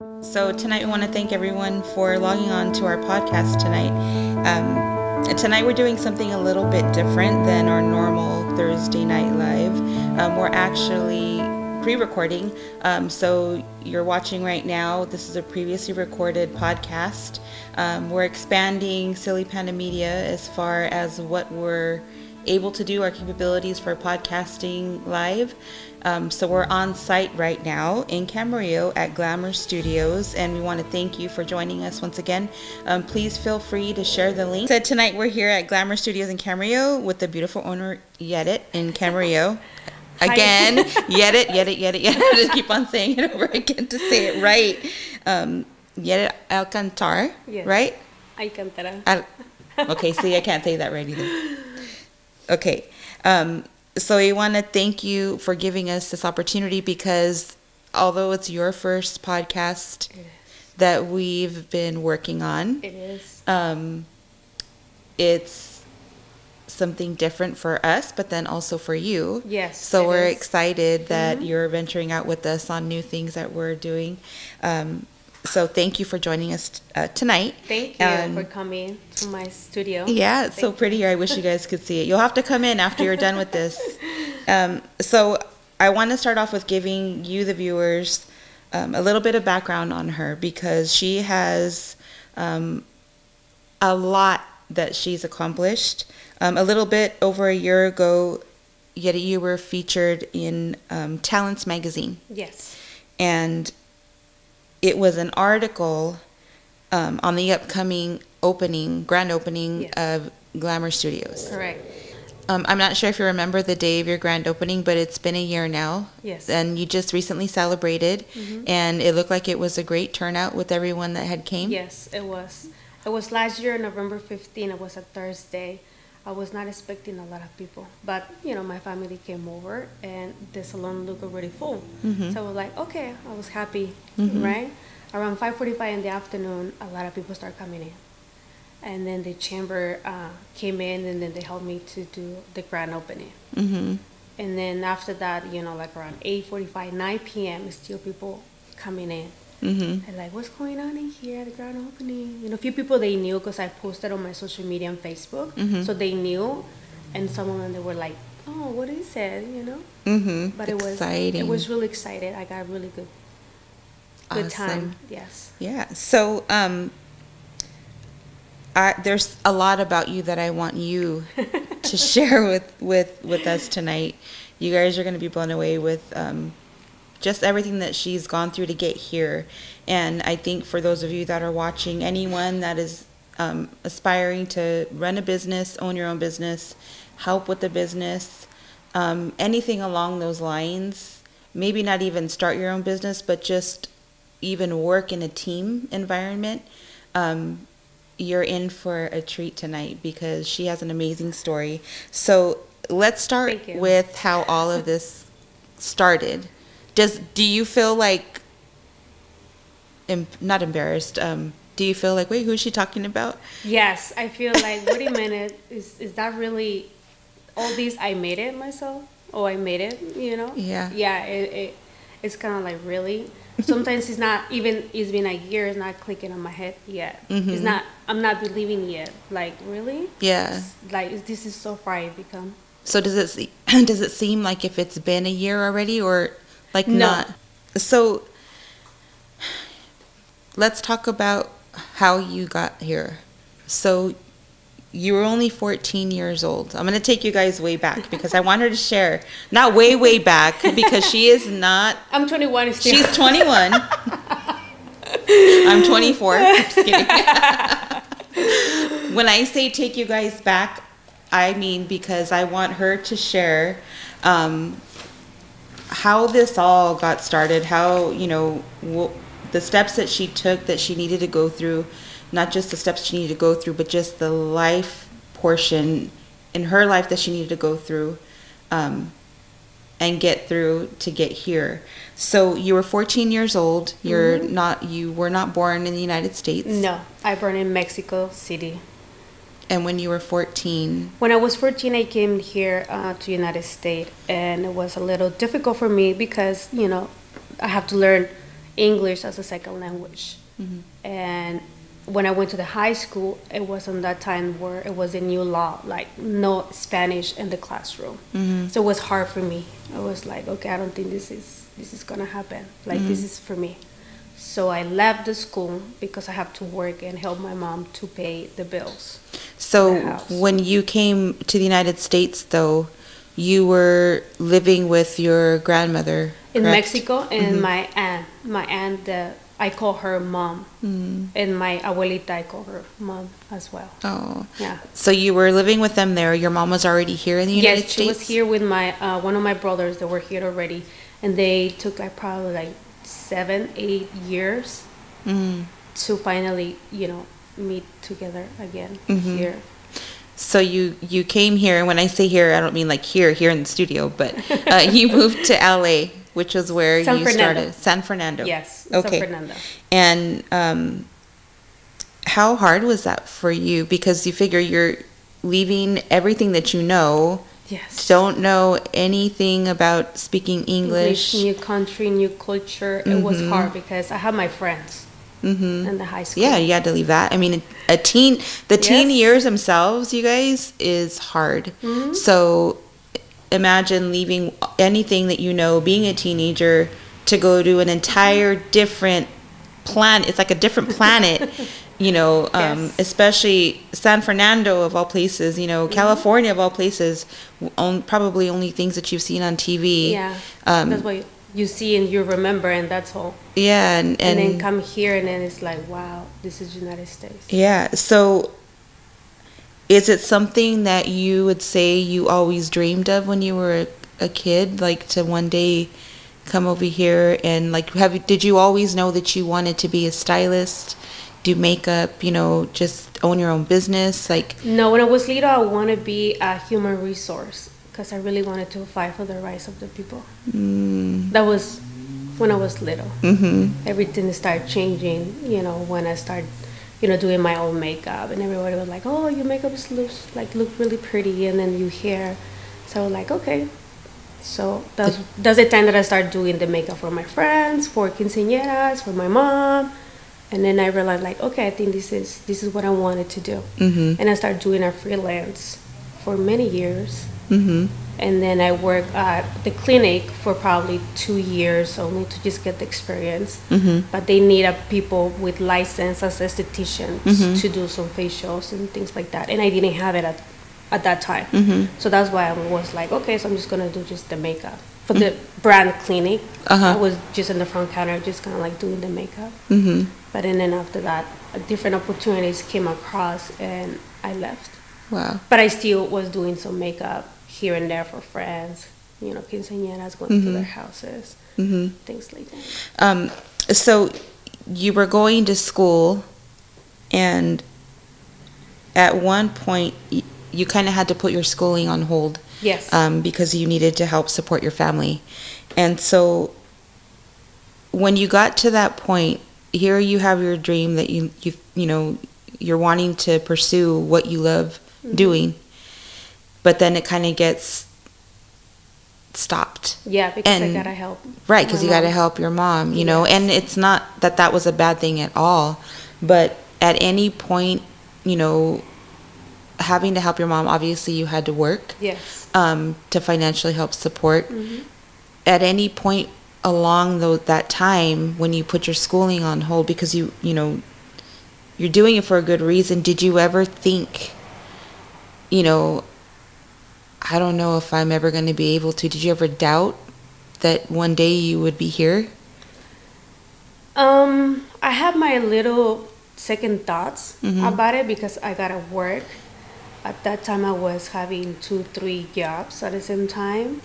So tonight we want to thank everyone for logging on to our podcast tonight. Tonight we're doing something a little bit different than our normal Thursday night live. We're actually pre-recording. So you're watching right now. This is a previously recorded podcast. We're expanding Silly Panda Media as far as what we're able to do, our capabilities for podcasting live. So we're on site right now in Camarillo at Glamour Studios, and we want to thank you for joining us once again. Please feel free to share the link. So tonight we're here at Glamour Studios in Camarillo with the beautiful owner Yedit in Camarillo. Again, Yedit. I just keep on saying it over again to say it right. Yedit Alcantar, yes. Right? Alcantara. Okay, see, I can't say that right either. Okay. So we want to thank you for giving us this opportunity because although it's your first podcast that we've been working on, it is. It's something different for us, but then also for you. Yes. So we're excited that you're venturing out with us on new things that we're doing. So thank you for joining us tonight. Thank you for coming to my studio. Yeah, it's so pretty here. I wish you guys could see it. You'll have to come in after you're done with this. So I want to start off with giving you, the viewers, a little bit of background on her because she has a lot that she's accomplished. A little bit over a year ago, Yeti, you were featured in Talents magazine. Yes. And it was an article on the upcoming grand opening of Glamour Studios. Correct. I'm not sure if you remember the day of your grand opening, but it's been a year now. Yes. And you just recently celebrated, and it looked like it was a great turnout with everyone that had came. Yes, it was. It was last year, November 15. It was a Thursday. I was not expecting a lot of people, but my family came over and the salon looked already full. So I was like, okay, I was happy, right? Around 5:45 in the afternoon, a lot of people started coming in, and then the chamber came in, and then they helped me to do the grand opening. And then after that, like around 8:45, 9 p.m., still people coming in. And like, what's going on in here at the grand opening? A few people they knew because I posted on my social media and Facebook, so they knew, and some of them they were like, "Oh, what is it?" But it was exciting. It was really excited. I got really good time. Yes. Yeah. So there's a lot about you that I want you to share with us tonight. You guys are going to be blown away with just everything that she's gone through to get here. And I think for those of you that are watching, anyone that is aspiring to run a business, own your own business, help with the business, anything along those lines, maybe not even start your own business, but just even work in a team environment, you're in for a treat tonight because she has an amazing story. So let's start with how all of this started. Do you feel like, not embarrassed, do you feel like, wait, who is she talking about? Yes, I feel like, wait a minute, is that really, all these, I made it myself? Oh, I made it, Yeah. Yeah, it's kind of like, really? Sometimes it's not, even, it's been a year, it's not clicking on my head yet. It's not, I'm not believing yet. Like, really? Yeah. Like, this is so far I've become. So does it seem like if it's been a year already, or like not? So let's talk about how you got here. So you were only 14 years old. I'm going to take you guys way back because I want her to share. Not way back because she is not. I'm 21 still. She's 21. I'm 24. Just kidding. When I say take you guys back, I mean because I want her to share how this all got started, how, the steps that she took that she needed to go through, not just the steps she needed to go through, but just the life portion in her life that she needed to go through and get through to get here. So you were 14 years old. You were not born in the United States. No, I born in Mexico City. And when you were 14? When I was 14, I came here to United States, and it was a little difficult for me because, I have to learn English as a second language. And when I went to the high school, it was on that time where it was a new law, like no Spanish in the classroom. So it was hard for me. I was like, okay, I don't think this is gonna happen. Like this is for me. So I left the school because I have to work and help my mom to pay the bills. So when you came to the United States, though, you were living with your grandmother, in correct? Mexico, and my aunt, I call her mom, and my abuelita, I call her mom as well. Oh, yeah. So you were living with them there. Your mom was already here in the United States? Yes, she was here with my one of my brothers that were here already, and they took like probably like 7-8 years to finally, meet together again here. So you came here, and when I say here, I don't mean like here in the studio, but you moved to LA, which was where you started. San Fernando. Yes, okay. San Fernando. And how hard was that for you? Because you figure you're leaving everything that you know. Yes. Don't know anything about speaking English. New country, new culture. It was hard because I had my friends in the high school. Yeah, you had to leave that. I mean, teen years themselves, you guys, is hard. So imagine leaving anything that you know, being a teenager, to go to an entire different planet. It's like a different planet. Especially San Fernando of all places, California of all places, probably only things that you've seen on TV. Yeah, that's what you see and you remember, and that's all. Yeah, and then come here, and then it's like, wow, this is United States. Yeah, so is it something that you would say you always dreamed of when you were a kid, like to one day come over here and like did you always know that you wanted to be a stylist? Do makeup, just own your own business? No, when I was little, I want to be a human resource because I really wanted to fight for the rights of the people. That was when I was little. Everything started changing, when I started, doing my own makeup, and everybody was like, oh, your makeup look really pretty, and then your hair. So I was like, okay. So that's the time that I started doing the makeup for my friends, for quinceañeras, for my mom. And then I realized, like, okay, I think this is what I wanted to do. And I started doing a freelance for many years. And then I worked at the clinic for probably 2 years only to just get the experience. But they needed people with license as estheticians to do some facials and things like that. And I didn't have it at that time. So that's why I was like, okay, so I'm just going to do just the makeup. For the brand clinic, I was just in the front counter, just kind of like doing the makeup. But and then after that, different opportunities came across, and I left. Wow. But I still was doing some makeup here and there for friends, quinceañeras, going to their houses, things like that. So you were going to school, and at one point you kind of had to put your schooling on hold. Yes. Because you needed to help support your family. And so when you got to that point, here you have your dream that you're wanting to pursue what you love doing, but then it kind of gets stopped. Yeah, because I gotta help. Right, because you gotta help your mom, and it's not that was a bad thing at all, but at any point, having to help your mom, obviously you had to work. Yes. To financially help support. At any point along that time when you put your schooling on hold because you're doing it for a good reason, did you ever think, I don't know if I'm ever going to be able to, did you ever doubt that one day you would be here? I had my little second thoughts about it because I gotta work. At that time, I was having 2-3 jobs at the same time,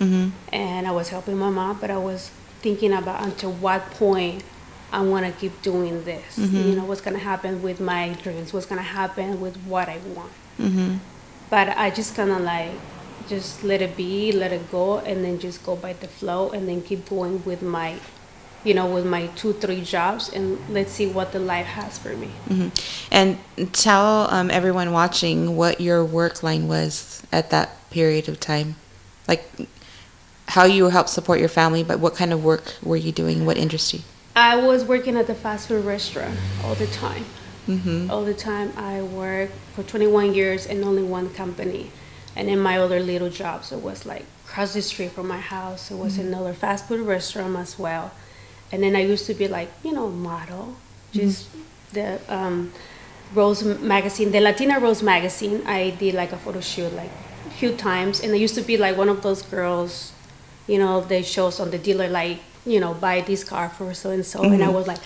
and I was helping my mom, but I was thinking about until what point I want to keep doing this. What's going to happen with my dreams, what's going to happen with what I want. But I just kind of like, just let it be, let it go, and then just go by the flow, and then keep going with my with my 2-3 jobs, and let's see what the life has for me. And tell everyone watching what your work line was at that period of time, like how you helped support your family, but what kind of work were you doing? What industry? I was working at the fast food restaurant all the time. Mm-hmm. All the time. I worked for 21 years in only one company. And in my other little jobs, it was like across the street from my house. It was another fast food restaurant as well. And then I used to be like, model. Just the Rose magazine, the Latina Rose magazine. I did like a photo shoot like a few times. And I used to be like one of those girls, they shows on the dealer like, buy this car for so and so. And I was like,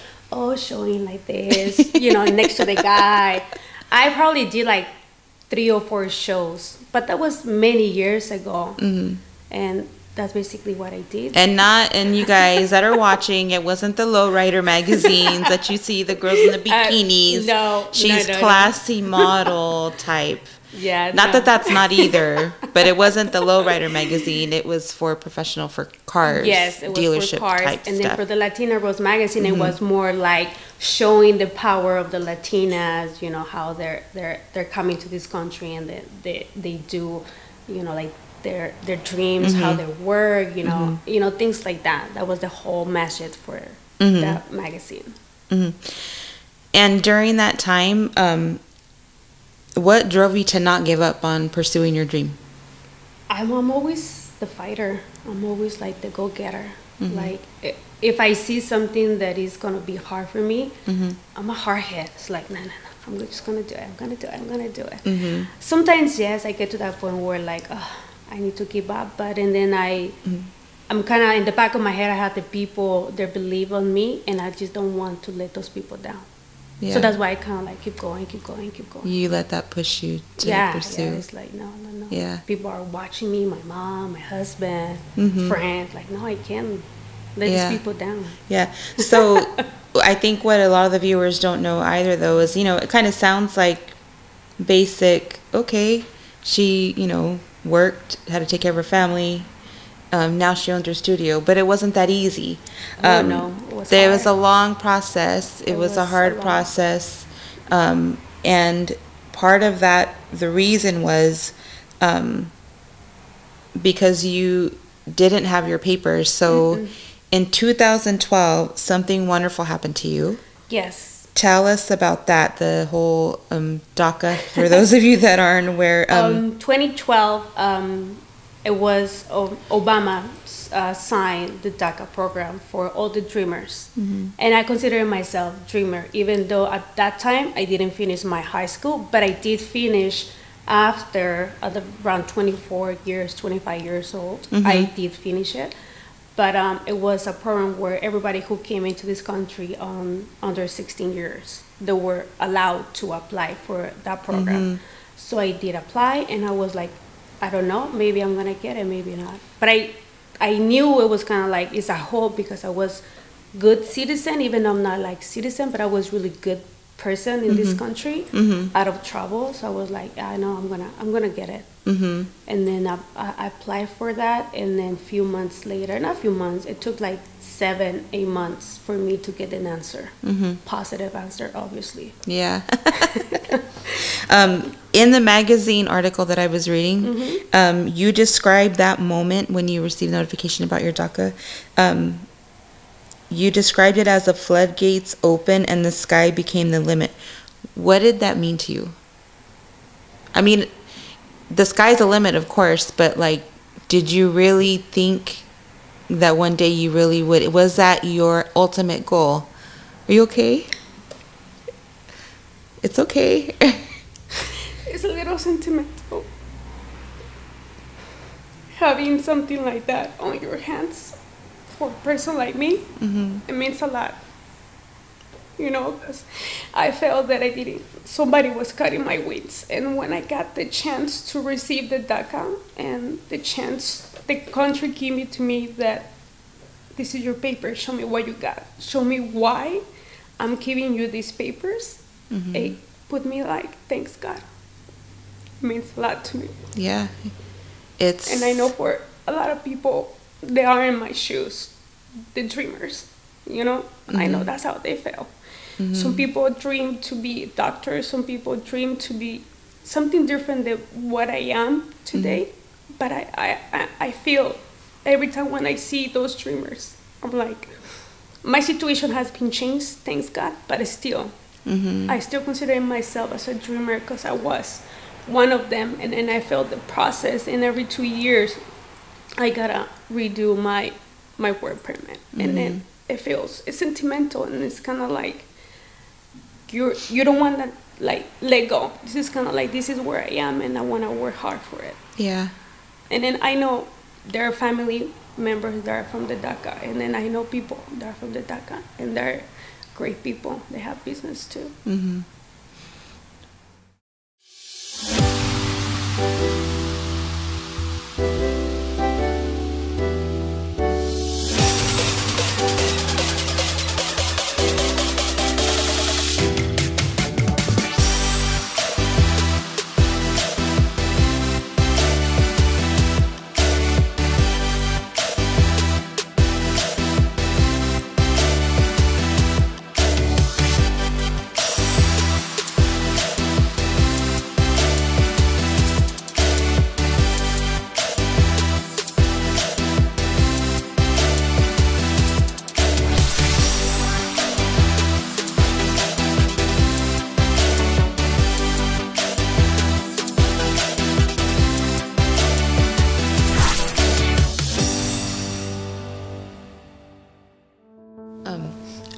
showing like this, next to the guy. I probably did like 3 or 4 shows, but that was many years ago. And that's basically what I did. And you guys that are watching, it wasn't the lowrider magazines that you see the girls in the bikinis. No, she's no, classy model type. Yeah, not that that's not either, but it wasn't the lowrider magazine. It was for professional for cars. Yes, it was dealership for cars, type and stuff. then for the Latina Rose magazine, it was more like showing the power of the Latinas. How they're coming to this country and they do, like their dreams, how they work, things like that. That was the whole message for that magazine. And during that time, what drove you to not give up on pursuing your dream? I'm always the fighter. I'm always like the go-getter. Like if I see something that is gonna be hard for me, I'm a hard head. It's like no, I'm just gonna do it. I'm gonna do it. Sometimes yes, I get to that point where like I need to give up, but and then I'm kind of in the back of my head. I have the people that believe on me, and I just don't want to let those people down. Yeah. So that's why I kind of like keep going. You let that push you to pursue. Yeah, it's like, no. Yeah. People are watching me, my mom, my husband, friends. Like, no, I can't let these people down. Yeah. So I think what a lot of the viewers don't know either, though, is, it kind of sounds like basic, okay, she, worked, had to take care of her family. Now she owns her studio, but it wasn't that easy. No, it was there hard. was a long process. It was a hard process, and part of that, the reason was because you didn't have your papers. So in 2012, something wonderful happened to you. Yes. Tell us about that, the whole DACA, for those of you that aren't aware. 2012, it was Obama signed the DACA program for all the dreamers. And I consider myself dreamer, even though at that time I didn't finish my high school, but I did finish after around 25 years old. I did finish it. But it was a program where everybody who came into this country under 16 years, they were allowed to apply for that program. So I did apply, and I was like, I don't know, maybe I'm gonna get it, maybe not. But I knew it was kind of like, it's a hope, because I was good citizen, even though I'm not like citizen, but I was really good person in this country, out of trouble. So I was like, I know I'm gonna get it. And then I applied for that, and then not a few months, it took like 7-8 months for me to get an answer, positive answer, obviously. Yeah. In the magazine article that I was reading, you described that moment when you received notification about your DACA. You described it as the floodgates open and the sky became the limit. What did that mean to you? I mean, the sky's the limit, of course, but like, did you really think that one day you really would? Was that your ultimate goal? Are you okay? It's okay. It's a little sentimental, having something like that on your hands for a person like me. It means a lot, because I felt that somebody was cutting my wings. And when I got the chance to receive the DACA, and the country gave it to me, that this is your paper, show me what you got, show me why I'm giving you these papers, it put me like, thanks God. It means a lot to me. Yeah. And I know for a lot of people, they are in my shoes, the dreamers, I know that's how they feel. Some people dream to be doctors, some people dream to be something different than what I am today. But I feel every time when I see those dreamers, I'm like, my situation has been changed, thanks God, but still, I still consider myself as a dreamer because I was one of them. And then I felt the process, and every 2 years, I gotta redo my work permit. And then it's sentimental, and it's kind of like, you don't want to like let go. This is kind of like, this is where I am, and I want to work hard for it. Yeah. And then I know there are family members that are from the DACA, and then I know people that are from the DACA, and they're great people. They have business too.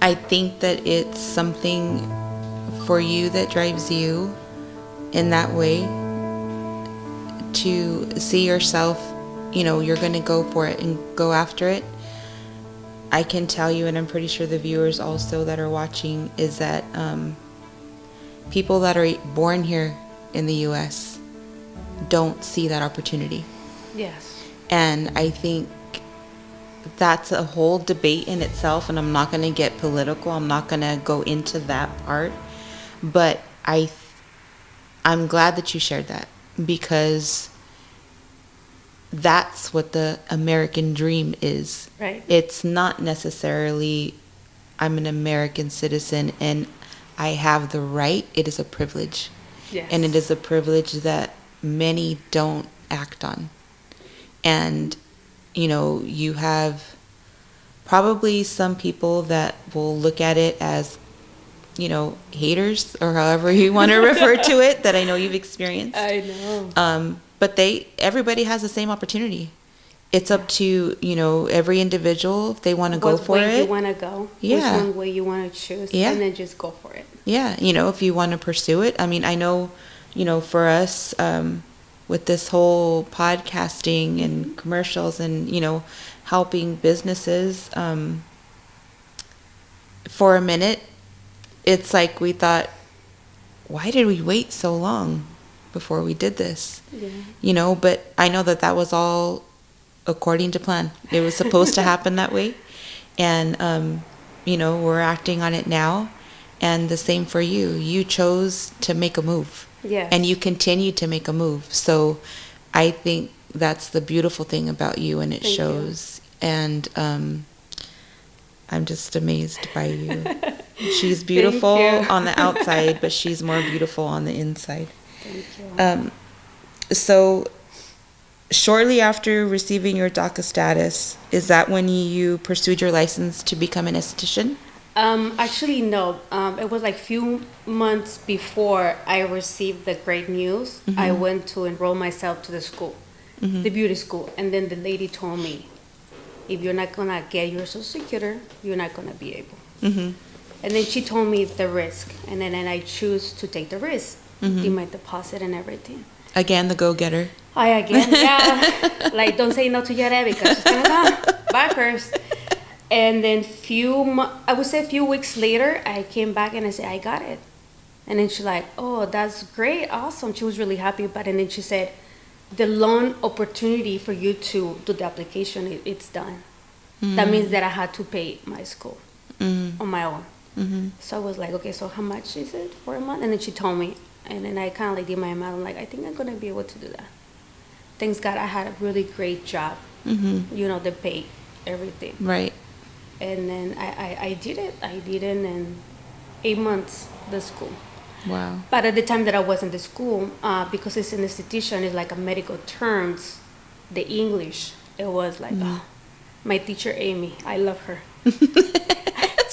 I think that it's something for you that drives you in that way, to see yourself, you're going to go for it and go after it. I can tell you, and I'm pretty sure the viewers also that are watching, is that people that are born here in the U.S. don't see that opportunity. Yes. And I think that's a whole debate in itself, and I'm not going to get political. I'm not going to go into that part. But I'm glad that you shared that, because that's what the American dream is. Right. It's not necessarily I'm an American citizen and I have the right. It is a privilege. Yes. And it is a privilege that many don't act on. And you have probably some people that will look at it as, haters, or however you want to refer to it, that I know you've experienced. I know. But everybody has the same opportunity. It's up to, every individual, if they want to go for it. What way you want to go. Yeah. Which one way you want to choose. Yeah. And then just go for it. Yeah. If you want to pursue it. I mean, I know, for us, with this whole podcasting and commercials and, helping businesses, for a minute, it's like we thought, why did we wait so long before we did this? Yeah. But I know that was all according to plan. It was supposed to happen that way. And, we're acting on it now. And the same for you. You chose to make a move. Yes. And you continue to make a move. So I think that's the beautiful thing about you, and it Thank shows. You. And I'm just amazed by you. She's beautiful on the outside, but she's more beautiful on the inside. Thank you. So shortly after receiving your DACA status, is that when you pursued your license to become an esthetician? Actually, no. It was like few months before I received the great news. I went to enroll myself to the school, the beauty school. And then the lady told me, if you're not going to get your social security, you're not going to be able. And then she told me the risk. And then I choose to take the risk, do my deposit and everything. Again, the go-getter. Yeah. Like, don't say no to your dad because it's going to go backwards. And then I would say a few weeks later, I came back and I said, I got it. And then she's like, oh, that's great, awesome. She was really happy about it. And then she said, the loan opportunity for you to do the application, it's done. That means that I had to pay my school on my own. So I was like, okay, so how much is it for a month? And then she told me. And then I kind of like did my math. I'm like, I think I'm going to be able to do that. Thanks God, I had a really great job. They paid everything. Right. And then I did it. I did it in 8 months, the school. Wow. But at the time that I was in the school, because it's an institution, it's like a medical terms, the English, it was like, my teacher Amy, I love her.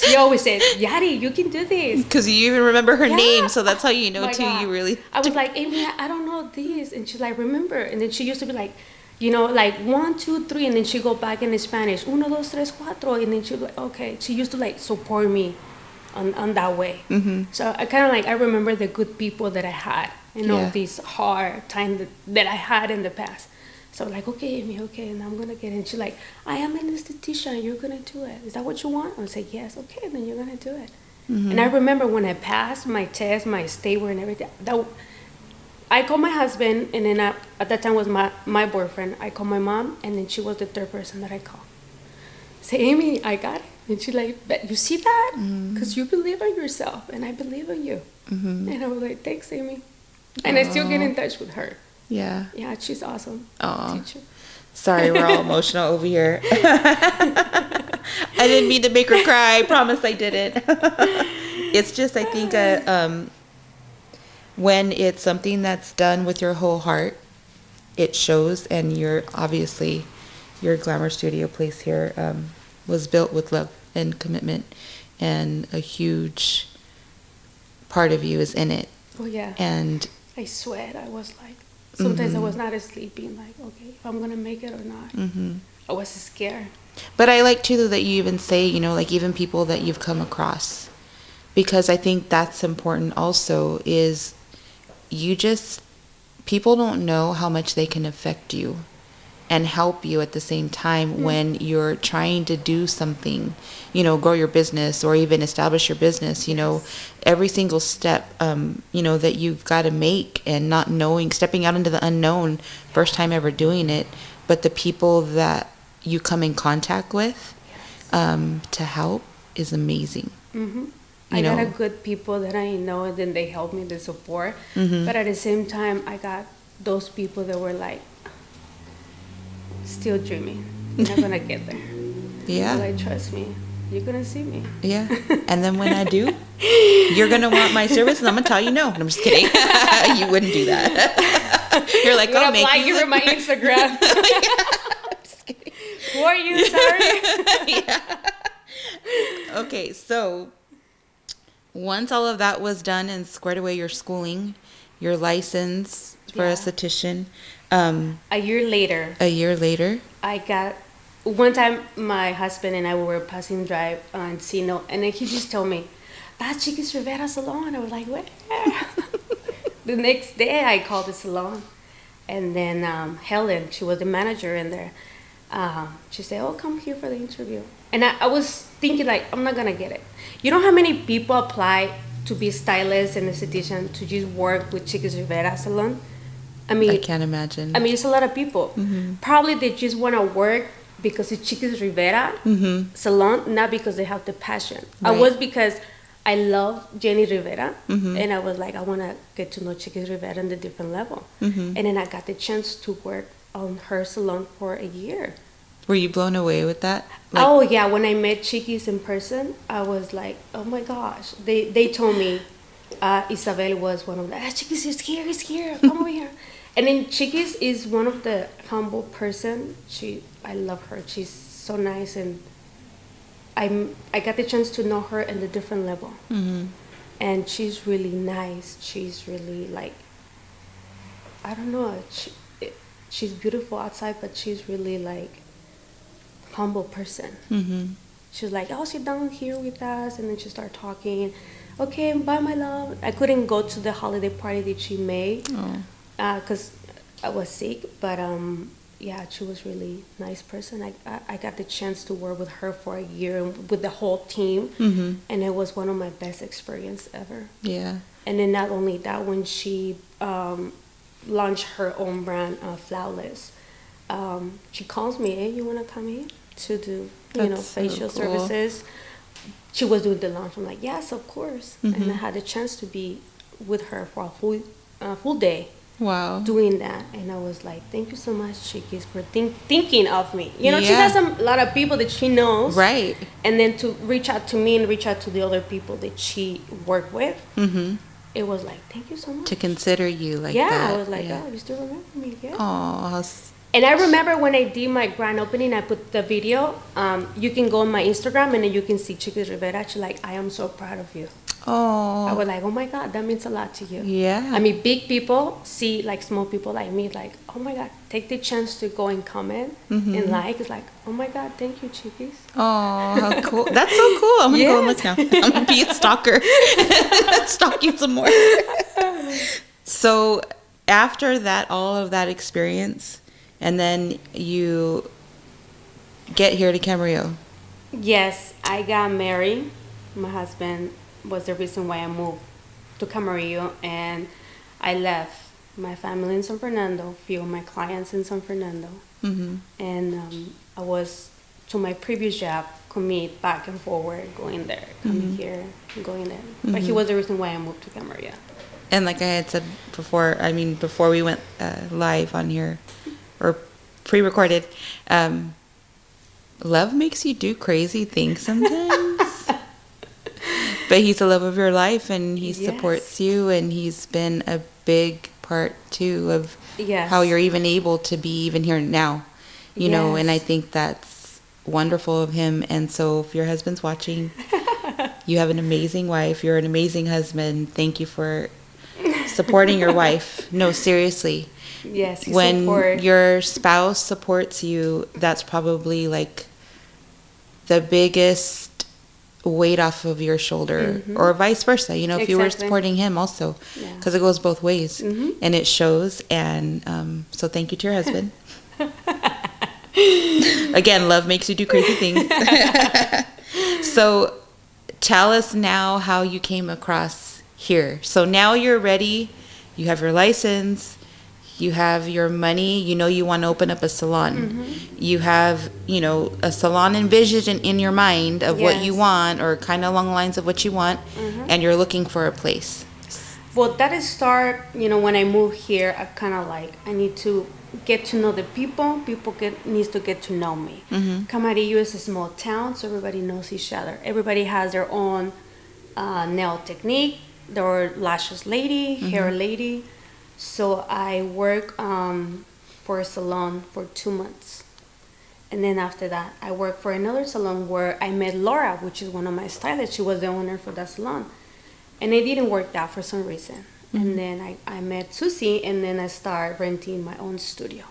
She always said, Yadi, you can do this. Because you even remember her Yeah. name, so that's how you know, My too, God. you really... I was like, Amy, I don't know this. And she's like, remember. And then she used to be like, you know, like 1, 2, 3. And then she go back in Spanish. 1, 2, 3, 4. And then she'd be like, okay. She used to like support me on that way. Mm-hmm. So I kind of like, I remember the good people that I had, you know, Yeah. this hard time that I had in the past. So like, okay, Amy, okay, and I'm gonna get it. And she's like, I am an esthetician, you're gonna do it. Is that what you want? I was like, yes, okay, then you're gonna do it. Mm-hmm. And I remember when I passed my test, my stable and everything, I called my husband, and then at that time was my boyfriend. I called my mom, and then she was the third person that I called. Say, Amy, I got it. And she's like, but you see that? Because you believe in yourself, and I believe in you. Mm-hmm. And I was like, thanks, Amy. And I still get in touch with her. Yeah. Yeah, she's awesome. Aw. Teacher. Sorry, we're all emotional over here. I didn't mean to make her cry. I promise I didn't. It's just, I think, when it's something that's done with your whole heart, it shows. And you're obviously, your Glamour Studio place here was built with love and commitment, and a huge part of you is in it. Oh, yeah. And I sweat. I was like, sometimes I was not sleeping, like, okay, if I'm going to make it or not. mm-hmm. I was scared. But I like too that you even say, you know, like even people that you've come across, because I think that's important also, is people don't know how much they can affect you and help you at the same time when you're trying to do something, you know, grow your business or even establish your business, you know, every single step, you know, that you've got to make, and not knowing, stepping out into the unknown, first time ever doing it, but the people that you come in contact with to help is amazing. Mm-hmm. I got a good people that I know, and then they help me, they support. Mm-hmm. But at the same time, I got those people that were like, still dreaming. You're not gonna get there. Yeah. Like, trust me, you're gonna see me. Yeah. And then when I do, you're gonna want my service, and I'm gonna tell you no. I'm just kidding. You wouldn't do that. You're like, I'm oh, make like, you give her my Instagram. Just kidding. Who are you? Sorry. Yeah. Okay, so once all of that was done and squared away, your schooling, your license for esthetician, A year later, I got, one time my husband and I were passing drive on Sino, and then he just told me, that's Chiquis Rivera Salon. I was like, where? The next day I called the salon, and then Helen, she was the manager in there, she said, oh, come here for the interview. And I was thinking, like, I'm not gonna get it. You know how many people apply to be stylists and esthetician to just work with Chiquis Rivera Salon? I can't imagine. I mean, it's a lot of people. Mm-hmm. Probably they just want to work because it's Chiquis Rivera Salon, not because they have the passion. Right. I was, because I love Jenny Rivera, and I was like, I want to get to know Chiquis Rivera on a different level. And then I got the chance to work on her salon for a year. Were you blown away with that? Like, oh, yeah. When I met Chiquis in person, I was like, oh, my gosh. They told me Isabel was one of them. Chiquis is here. Come over here. And then Chiquis is one of the humble person. I love her. She's so nice, and I got the chance to know her in a different level. And she's really nice. She's really, like, I don't know. She's beautiful outside, but she's really, like, humble person. She was like, oh, sit down here with us, and then she started talking. Okay, bye, my love. I couldn't go to the holiday party that she made because I was sick, but yeah, she was really nice person. I got the chance to work with her for a year with the whole team, and it was one of my best experience ever. Yeah. And then not only that, when she launched her own brand, Flawless, she calls me, hey, you want to come in to do, facial services? She was doing the launch. I'm like, yes, of course. And I had a chance to be with her for a full day. Wow. Doing that. And I was like, thank you so much, Chiquis, for thinking of me. She has a lot of people that she knows. Right. And then to reach out to me and reach out to the other people that she worked with, it was like, thank you so much. To consider you like that. Yeah, I was like, oh, you still remember me? Yeah. Oh, And I remember when I did my grand opening, I put the video. You can go on my Instagram and then you can see Chiquis Rivera. She's like, I am so proud of you. Oh. I was like, oh my God, that means a lot to you. Yeah. I mean, big people see like small people like me, like, oh my God, take the chance to go and comment and like. It's like, oh my God, thank you, Chiquis. Oh, how cool. That's so cool. I'm going to go and look now. I'm going to be a stalker. Stalk you some more. So after that, all of that experience, and then you get here to Camarillo. Yes, I got married. My husband was the reason why I moved to Camarillo, and I left my family in San Fernando, a few of my clients in San Fernando, and I was to my previous job, commute back and forward, going there, coming here, going there. But he was the reason why I moved to Camarillo. And like I had said before, I mean, before we went live on here, or pre-recorded, love makes you do crazy things sometimes. But he's the love of your life, and he supports you, and he's been a big part too of how you're even able to be even here now, you know. And I think that's wonderful of him. And so if your husband's watching, you have an amazing wife, you're an amazing husband. Thank you for supporting your wife. No, seriously. Yes, when your spouse supports you, that's probably like the biggest weight off of your shoulder, or vice versa, you know, if you were supporting him also, because it goes both ways, and it shows. And so thank you to your husband. Again, love makes you do crazy things. So tell us now how you came across here. So now you're ready, you have your license, you have your money, you know you want to open up a salon. You have, you know, a salon envisioned in your mind of what you want, or kind of along the lines of what you want, and you're looking for a place. Well, that is start, you know, when I moved here, I kind of like, I need to get to know the people. Needs to get to know me. Camarillo is a small town, so everybody knows each other. Everybody has their own nail technique, their lashes lady, hair lady. So I work for a salon for 2 months. And then after that, I worked for another salon where I met Laura, which is one of my stylists. She was the owner for that salon. And it didn't work out for some reason. And then I met Susie, and then I started renting my own studio.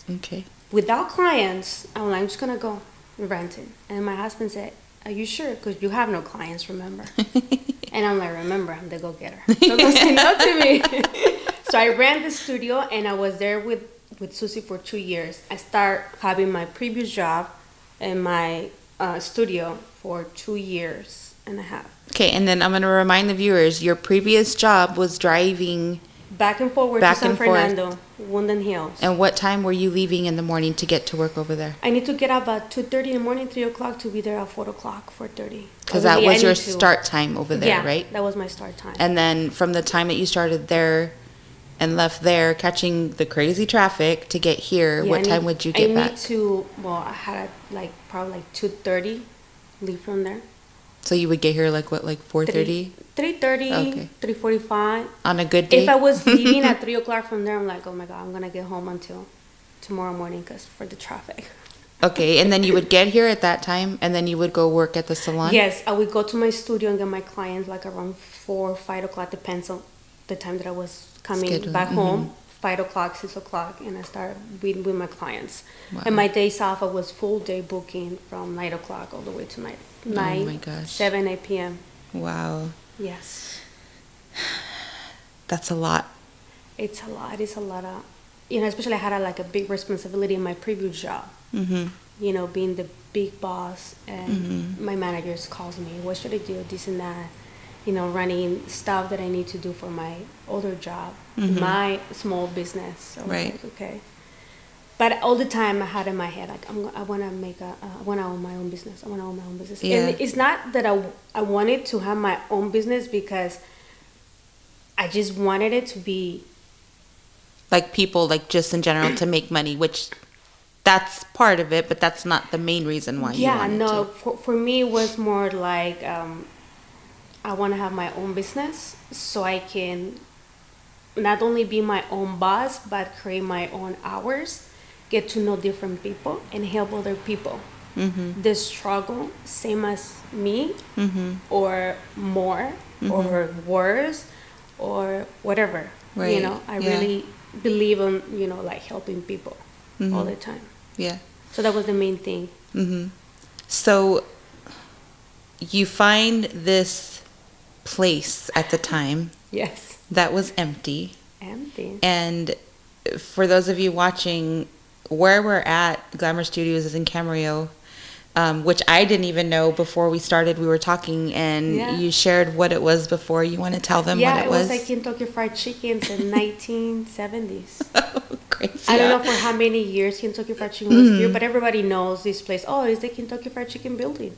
Okay. Without clients, I'm like, I'm just going to go renting. And my husband said, are you sure? Because you have no clients, remember? And I'm like, remember, I'm the go-getter. So don't say no to me. So I ran the studio, and I was there with Susie for 2 years. I started having my previous job in my studio for 2 years and a half. Okay, and then I'm going to remind the viewers, your previous job was driving back and forward to San Fernando, Woodland Hills. And what time were you leaving in the morning to get to work over there? I need to get up at 2:30 in the morning, 3 o'clock to be there at 4 o'clock, 4:30. Because that was your start time over there, right? Yeah, that was my start time. And then from the time that you started there and left there, catching the crazy traffic to get here, what time would you get back? I had probably 2:30, leave from there. So you would get here like 4:30? 3:30, okay. 3:45. On a good day? If I was leaving at 3 o'clock from there, I'm like, oh my God, I'm going to get home until tomorrow morning because for the traffic. Okay, and then you would get here at that time, and then you would go work at the salon? Yes, I would go to my studio and get my clients like around 4 or 5 o'clock, depends on the time that I was coming back home. 5 o'clock, 6 o'clock, and I started with my clients. Wow. And my days off, I was full day booking from 9 o'clock all the way to 7, 8 p.m. Wow. Yes. That's a lot. It's a lot. It's a lot of, especially I had a big responsibility in my previous job. Being the big boss, and my managers calls me, what should I do, this and that. Running stuff that I need to do for my other job, my small business. So right. Okay. But all the time I had in my head, I want to own my own business. I want to own my own business. Yeah. And it's not that I wanted to have my own business because I just wanted it to be. Like people, just in general, to make money, which that's part of it, but that's not the main reason why you wanted to. Yeah, no, for me it was more like, I want to have my own business so I can not only be my own boss, but create my own hours, get to know different people and help other people. The struggle, same as me, or more, or worse, or whatever. Right. You know, I really believe in, you know, like helping people all the time. Yeah. So that was the main thing. So you find this place at the time Yes. that was empty. Empty. And for those of you watching, where we're at, Glamour Studios is in Camarillo, which I didn't even know before we started. We were talking, and you shared what it was before. You want to tell them what it was? Yeah, it was like Kentucky Fried Chickens in 1970s. Oh, crazy. I don't know for how many years Kentucky Fried Chicken was here, but everybody knows this place. Oh, it's the Kentucky Fried Chicken building.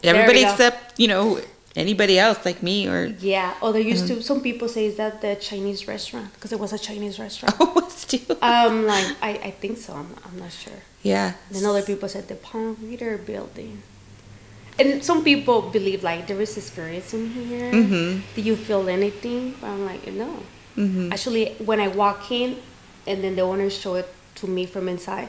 Everybody except, you know, anybody else like me or... Yeah. Oh, they used to... Some people say, is that the Chinese restaurant? Because it was a Chinese restaurant. Oh, still? Like, I think so. I'm not sure. Yeah. Then other people said the Palm Reader building. And some people believe, like, there is spirits in here. Do you feel anything? But I'm like, no. Actually, when I walk in, and then the owner showed it to me from inside,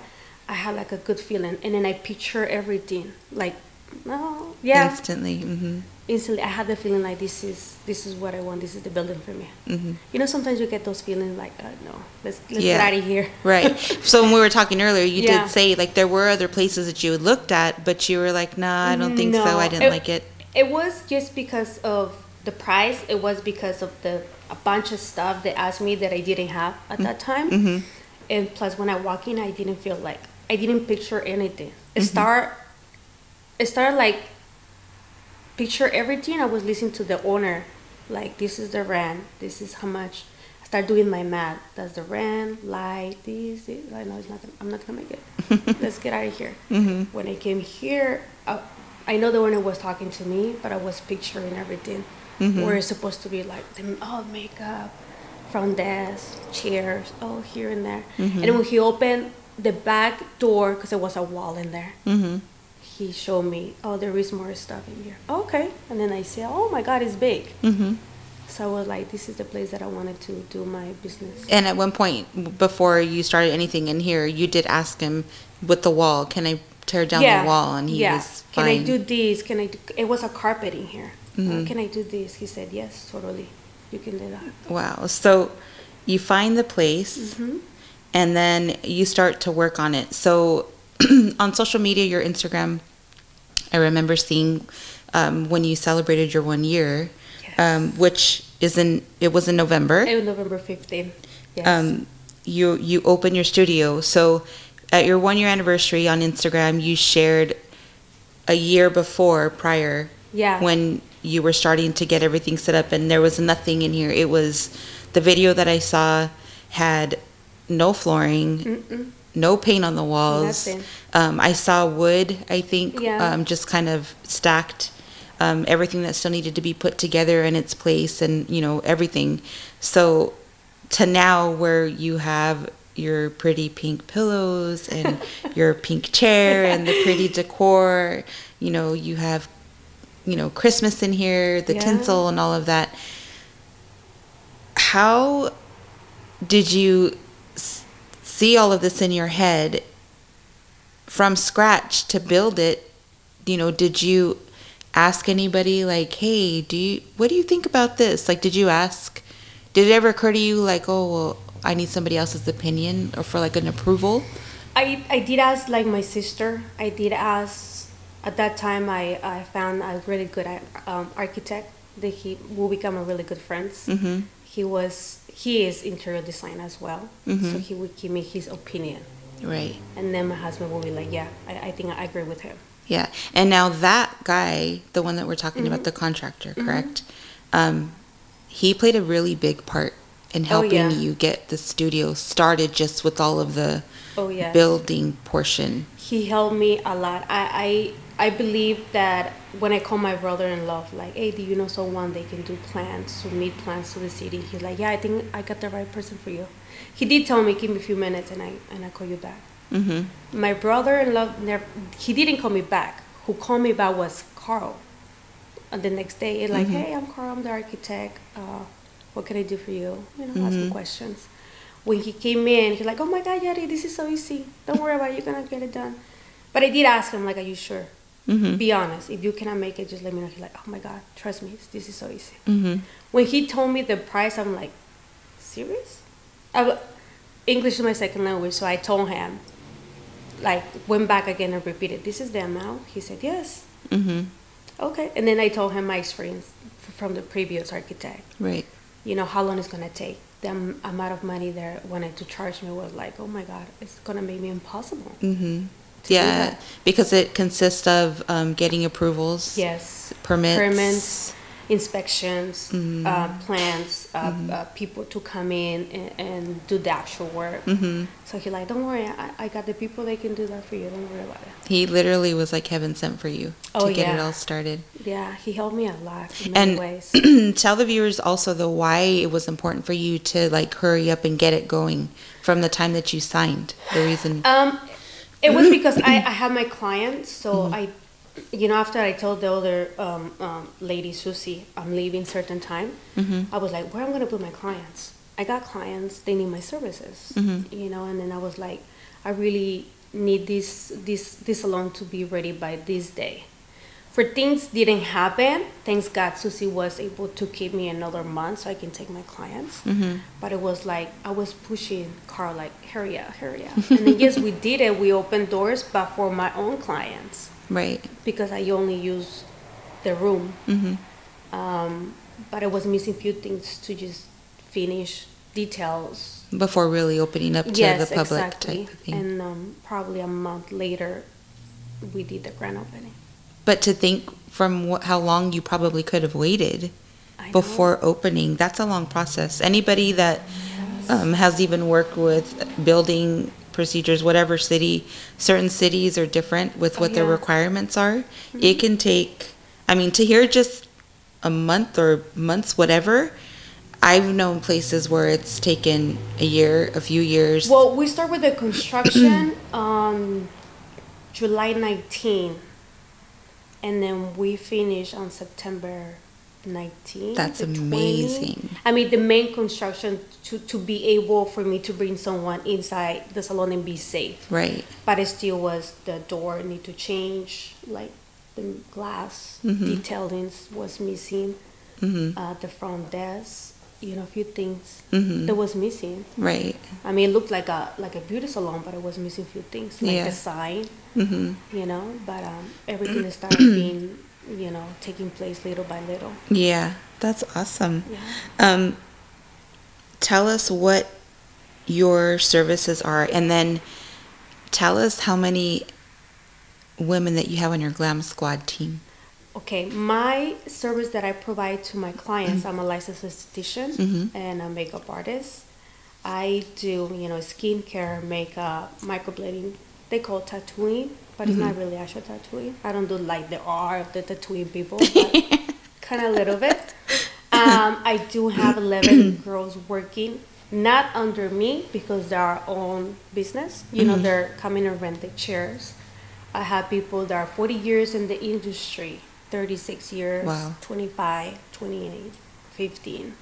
I had, like, a good feeling. And then I picture everything. Like, no, instantly. Instantly, I had the feeling like this is what I want. This is the building for me. You know, sometimes you get those feelings like, no, let's get out of here. Right. So when we were talking earlier, you did say like there were other places that you had looked at, but you were like, nah, I don't think so. I didn't like it. It was just because of the price. It was because of a bunch of stuff they asked me that I didn't have at that time. And plus, when I walk in, I didn't feel like I didn't picture anything. It started like picture everything. I was listening to the owner, like, this is the rent, this is how much. I start doing my math. That's the rent, light, this. I know I'm not gonna make it. Let's get out of here. When I came here, I know the owner was talking to me, but I was picturing everything. Where it's supposed to be like, makeup, front desk, chairs, here and there. And when he opened the back door, because there was a wall in there, he showed me, there is more stuff in here. Okay. And then I said, oh my God, it's big. So I was like, this is the place that I wanted to do my business. And at one point, before you started anything in here, you did ask him with the wall, can I tear down the wall? And he was fine. Can I do this? It was a carpet in here. Can I do this? He said, yes, totally. You can do that. Wow. So you find the place, and then you start to work on it. So on social media, your Instagram, I remember seeing when you celebrated your 1 year, which it was in November. It was November 15th. Yes. You opened your studio. So at your 1 year anniversary on Instagram, you shared a year prior, when you were starting to get everything set up, and there was nothing in here. It was the video that I saw had no flooring. No paint on the walls. Nothing. I saw wood, I think, just kind of stacked. Everything that still needed to be put together in its place, and, you know, everything. So to now where you have your pretty pink pillows and your pink chair and the pretty decor, you know, you have, you know, Christmas in here, the tinsel and all of that. How did you see all of this in your head from scratch to build it? You know, did you ask anybody like, hey, what do you think about this? Like, did it ever occur to you like, oh, well, I need somebody else's opinion or for like an approval? I did ask like my sister. I did ask at that time. I found a really good architect that he will become a really good friends. He is interior design as well, so he would give me his opinion. Right. And then my husband will be like, yeah, I think I agree with him. Yeah. And now that guy, the one that we're talking about, the contractor, correct? He played a really big part in helping you get the studio started, just with all of the building portion. He helped me a lot. I believe that when I call my brother-in-law, like, hey, do you know someone they can do plans, submit plans to the city? He's like, yeah, I think I got the right person for you. He did tell me, give me a few minutes and I call you back. My brother-in-law, he didn't call me back. Who called me back was Carl. And the next day, he's like, hey, I'm Carl, I'm the architect. What can I do for you? You know, ask me questions. When he came in, he's like, "Oh my God, Yari, this is so easy. Don't worry about it. You're gonna get it done." But I did ask him, like, "Are you sure? Be honest. If you cannot make it, just let me know." He's like, "Oh my God, trust me. This is so easy." When he told me the price, I'm like, "Serious?" English is my second language, so I told him, like, went back again and repeated, "This is the amount?" He said, "Yes." Okay. And then I told him my experience from the previous architect. Right. You know, how long it's going to take. The amount of money they wanted to charge me was like, oh my God, it's going to make me impossible. Yeah, because it consists of getting approvals. Yes. Permits. Inspections, plans, people to come in and do the actual work. So he's like, "Don't worry, I got the people that can do that for you. Don't worry about it." He literally was like heaven sent for you to get it all started. Yeah, he helped me a lot in many ways. Tell the viewers also the why it was important for you to like hurry up and get it going from the time that you signed. The reason. It was because I had my clients, so after I told the other lady, Susie, I'm leaving certain time, I was like, where am I going to put my clients? I got clients, they need my services, and then I was like, I really need this salon to be ready by this day. For things didn't happen, thanks God, Susie was able to keep me another month so I can take my clients. But it was like, I was pushing Carl, like, hurry up. And then, yes, we did it. We opened doors, but for my own clients. Right. Because I only use the room. But I was missing a few things to just finish details. Before really opening up to the public exactly. type of thing. And probably a month later, we did the grand opening. But to think from how long you probably could have waited before opening, that's a long process. Anybody that has even worked with building procedures, whatever city, certain cities are different with what their requirements are. It can take, to hear just a month or months, whatever, I've known places where it's taken a year, a few years. Well, we start with the construction on July 19, and then we finish on September 19. That's amazing. 20. The main construction to be able for me to bring someone inside the salon and be safe. Right. But it still was the door need to change, like the glass detailings was missing, the front desk, a few things that was missing. Right. It looked like a beauty salon, but it was missing a few things, like the sign, but everything started being, taking place little by little. Yeah, that's awesome. Yeah. Tell us what your services are, and then tell us how many women that you have on your Glam Squad team. Okay, my service that I provide to my clients, I'm a licensed esthetician and a makeup artist. I do, skincare, makeup, microblading. They call it tattooing, but it's not really actual tattooing. I don't do like the art of the tattooing people, but kind of a little bit. I do have 11 girls working, not under me because they're our own business. They're coming and rent the chairs. I have people that are 40 years in the industry, 36 years, 25, 28, 15,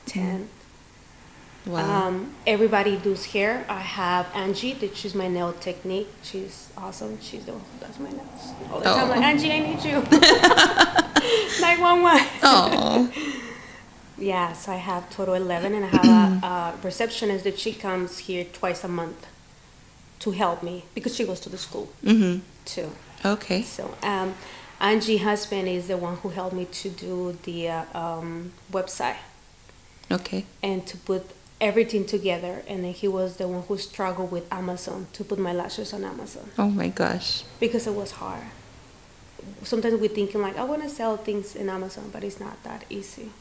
10. Wow. Everybody does hair. I have Angie, she's my nail technique. She's awesome. She's the one who does my nails all the time. Like, Angie, I need you. 911. Oh. Yeah, so I have total 11, and I have a receptionist that she comes here twice a month to help me because she goes to the school too. Okay. So Angie's husband is the one who helped me to do the website. Okay. And to put everything together, and then he was the one who struggled with Amazon to put my lashes on Amazon. Oh my gosh. Because it was hard. Sometimes we're thinking like, I want to sell things in Amazon, but it's not that easy.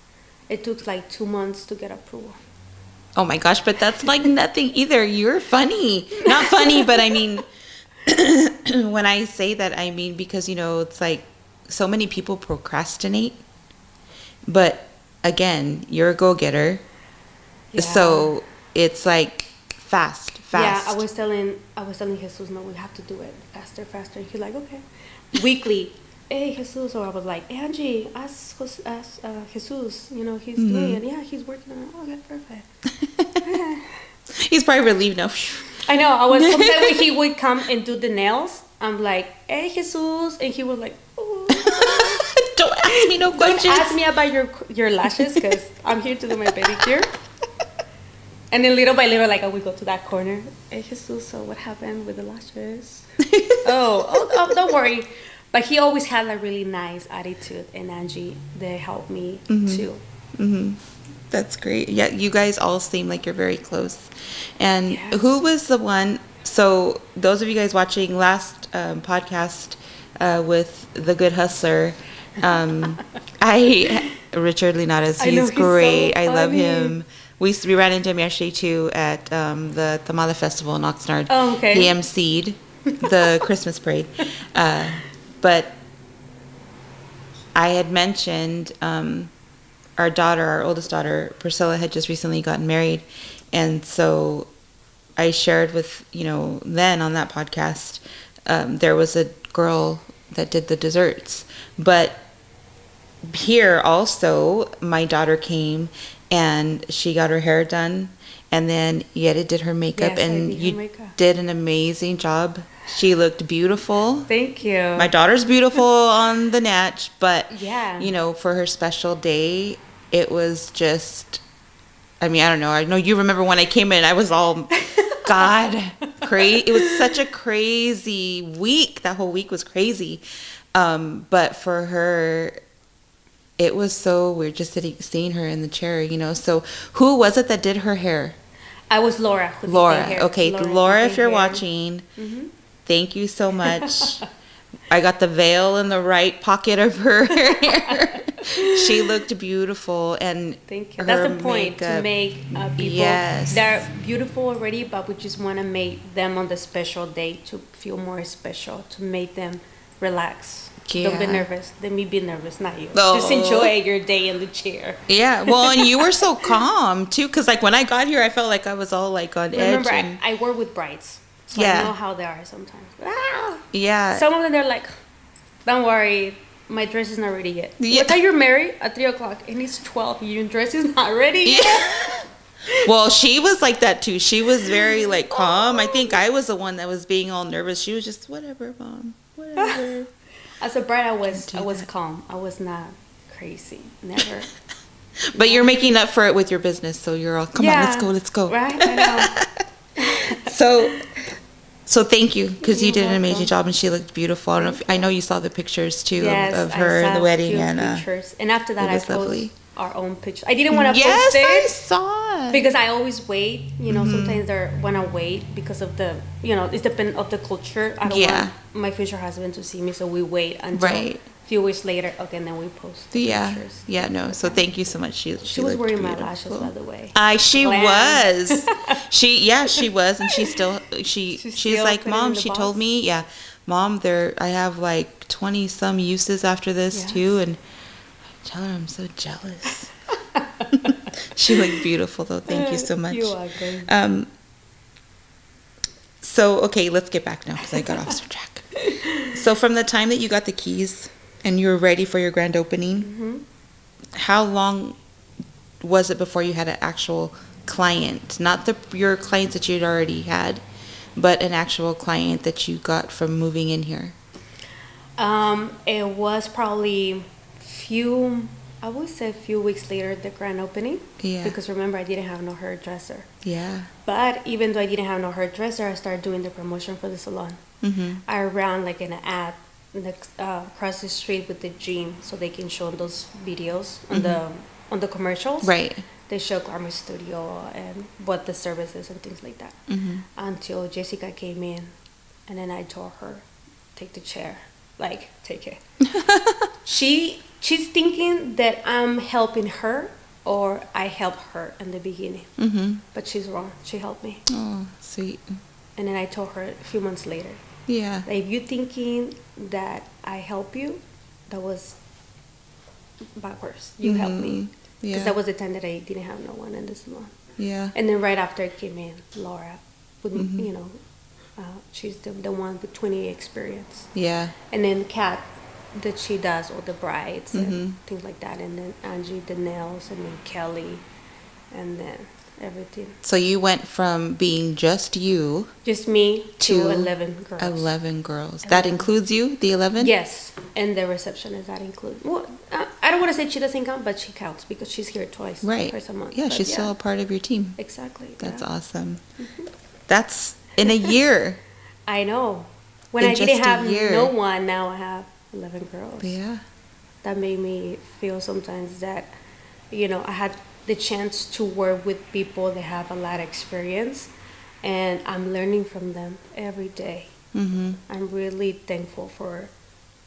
It took like 2 months to get approval. Oh my gosh, but that's like nothing either. You're funny. Not funny, but when I say that, I mean because, it's like so many people procrastinate. But again, you're a go-getter. Yeah. So it's like fast. Yeah, I was telling Jesus, no, we have to do it faster. And he's like, okay. Weekly, hey, Jesus. Or I was like, Angie, ask Jesus, he's doing it. Yeah, he's working on it. Okay, perfect. He's probably relieved now. I know. I was sometimes when he would come and do the nails, I'm like, "Hey, Jesus," and he was like, "Oh." Don't ask me no questions. Don't ask me about your lashes because I'm here to do my pedicure. And then little by little, like I would go to that corner. Hey, Jesus, so what happened with the lashes? oh, don't worry. But he always had a really nice attitude, and Angie, they helped me too. Mm-hmm. That's great. Yeah, you guys all seem like you're very close. And Yes. who was the one? So those of you guys watching last podcast with the Good Hustler, Richard Linares, I know, he's he's great. so I love funny. him. We ran into him yesterday too at the Tamale Festival in Oxnard. Oh, okay. He emceed the Christmas parade. But I had mentioned our oldest daughter, Priscilla, had just recently gotten married. And so I shared with, then on that podcast, there was a girl that did the desserts. But here also, my daughter came and she got her hair done. And then Yetta did her makeup, Yes, I and did her you makeup. did an amazing job. She looked beautiful. Thank you. My daughter's beautiful on the natch, but Yeah. for her special day, it was just. I mean, I don't know. I know you remember when I came in, I was all, God, crazy. It was such a crazy week. That whole week was crazy. But for her, it was so weird just seeing her in the chair. So who was it that did her hair? I was Laura. Who did Laura. the hair. Okay, Laura, did if the you're hair. watching, thank you so much. I got the veil in the right pocket of her hair. She looked beautiful, and Thank you. her That's the point, to makeup- make people Yes. that are beautiful already, but we just want to make them on the special day to feel more special, to make them relax. Don't be Yeah. nervous. Let me be nervous, not you. Oh. Just enjoy your day in the chair. Yeah, well, and you were so calm too, because like when I got here, I felt like I was all like on Remember, edge. And, I work with brides, so Yeah. I know how they are sometimes. Ah! yeah, Some of them, they're like, don't worry, my dress is not ready yet. Yeah. What time you're married? At 3 o'clock. And it's 12. Your dress is not ready yet. yeah. Well, she was like that too. She was very like calm. I think I was the one that was being all nervous. She was just whatever, mom, whatever. As a bride, I was that. calm. I was not crazy. Never. But you're making up for it with your business, so you're all come on, let's go. Right? I know. So thank you, because you You're did an amazing welcome. job, and she looked beautiful. I know you saw the pictures too Yes, of I her in saw the a wedding, few and pictures. And after that, it I was post lovely. our own picture. I didn't want to yes, post I it saw it. because I always wait. Sometimes they want to wait because of the, it's dependent of the culture. I don't Yeah. want my future husband to see me, so we wait until Right. a few weeks later. Okay, and then we post the Yeah, pictures. yeah, no. So thank you so much. She She was looked wearing my beautiful. lashes, by the way. She Glam. was. She was, and she's She's she's still like, putting Mom. in the She box? told me, yeah, Mom. I have like 20 some uses after this Yes. too, and I tell her I'm so jealous. She looked beautiful though. Thank you so much. You're welcome. So okay, let's get back now because I got off track. So from the time that you got the keys and you were ready for your grand opening, how long was it before you had an actual client? Not your clients that you'd already had, but an actual client that you got from moving in here. It was probably I would say a few weeks later, the grand opening. Yeah. Because remember, I didn't have no hairdresser. Yeah. But even though I didn't have no hairdresser, I started doing the promotion for the salon. I ran like an ad across the street with the gym, so they can show those videos on the commercials. Right. They show Glamour Studio and what the services and things like that. Until Jessica came in, and then I told her, take the chair, like take it. She's thinking that I'm helping her or I helped her in the beginning. But she's wrong. She helped me. Oh, sweet. And then I told her a few months later, Yeah. if you're thinking that I help you, that was backwards. You helped me. Because Yeah. that was the time that I didn't have no one in the salon. Yeah. And then right after it came in, Laura, with, she's the one with 20 experience. Yeah. And then Kat, that she does all the brides and things like that. And then Angie, the nails, and then Kelly. and then everything. So you went from being just you, just me, to 11 girls. 11 girls. That includes you, the 11? Yes, and the receptionist that includes. Well, I don't want to say she doesn't count, but she counts because she's here twice a month. Yeah, but she's still a part of your team. Exactly. That's awesome. Mm-hmm. That's in a year. I know. When I didn't have no one, now I have 11 girls. Yeah. That made me feel sometimes that, I had the chance to work with people that have a lot of experience, and I'm learning from them every day. Mm-hmm. I'm really thankful for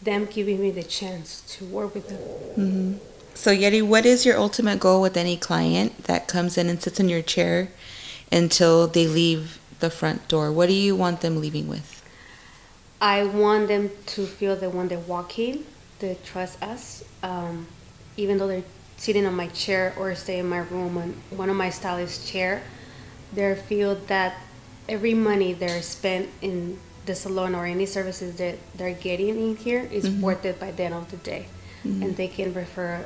them giving me the chance to work with them. Mm-hmm. So Yeti, what is your ultimate goal with any client that comes in and sits in your chair until they leave the front door? What do you want them leaving with? I want them to feel that when they walk in, they trust us, even though they're sitting on my chair or stay in my room on one of my stylist chair. They feel that every money they're spent in the salon or any services that they're getting in here is mm-hmm. worth it by the end of the day. Mm-hmm. And they can refer,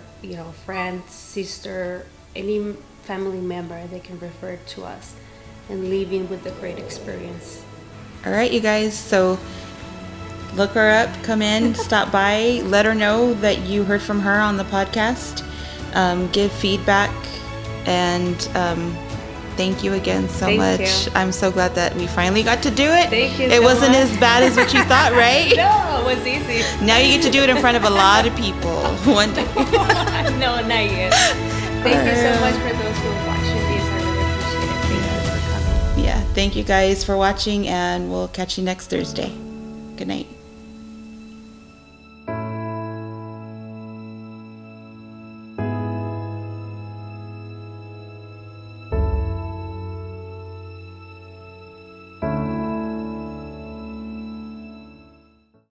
friend, sister, any family member, they can refer to us and leaving with a great experience. All right, you guys. So look her up, come in, stop by, let her know that you heard from her on the podcast. Give feedback, and thank you again so much. I'm so glad that we finally got to do it. Thank you. It wasn't as bad as what you thought, right? No, it was easy. Now you get to do it in front of a lot of people one day. No, not yet. Thank you so much for those who are watching this. I really appreciate it. Thank you for coming. Yeah, thank you guys for watching, and we'll catch you next Thursday. Good night.